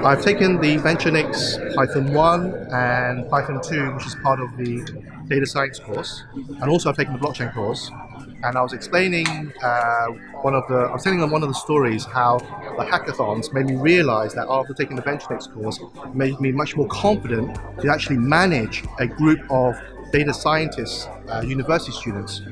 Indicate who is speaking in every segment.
Speaker 1: I've taken the Venturenix Python 1 and Python 2, which is part of the data science course, and also I've taken the blockchain course. And I was explaining I was telling them one of the stories how the hackathons made me realize that after taking the Venturenix course, it made me much more confident to actually manage a group of data scientists, university students.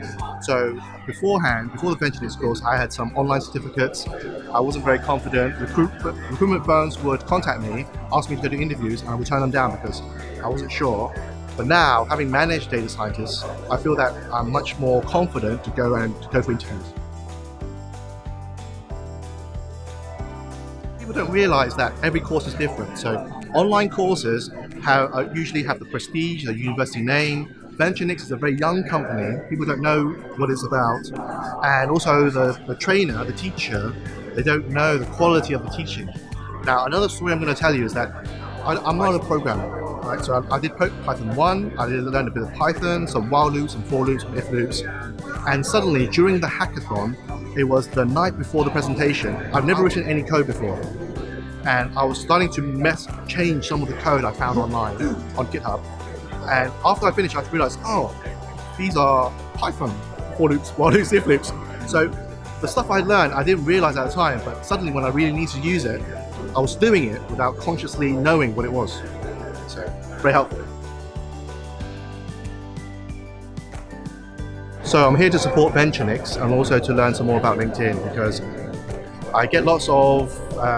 Speaker 1: So beforehand, before the Venturenix course, I had some online certificates. I wasn't very confident. Recruitment firms would contact me, ask me to go to interviews, and I would turn them down because I wasn't sure. But now, having managed data scientists, I feel that I'm much more confident to go for interviews. People don't realize that every course is different. So online courses usually have the prestige, the university name. Venturenix is a very young company. People don't know what it's about. And also the trainer, the teacher, they don't know the quality of the teaching. Now, another story I'm going to tell you is that I'm not a programmer. Right? So I did Python 1, I learned a bit of Python, some while loops, some for loops, some if loops. And suddenly, during the hackathon, it was the night before the presentation. I've never written any code before. And I was starting to change some of the code I found online on GitHub. And after I finished, I realized, oh, these are Python for loops, while loops, if loops. So the stuff I learned, I didn't realize at the time, but suddenly when I really need to use it, I was doing it without consciously knowing what it was. So, very helpful. So I'm here to support Venturenix and also to learn some more about LinkedIn because I get lots of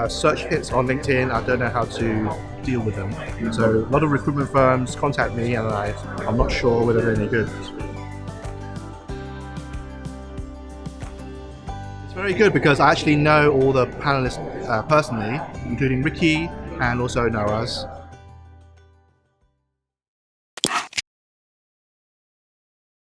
Speaker 1: search hits on LinkedIn. I don't know how to deal with them. So a lot of recruitment firms contact me and I'm not sure whether they're any good. It's very good because I actually know all the panelists personally, including Ricky and also Noah's.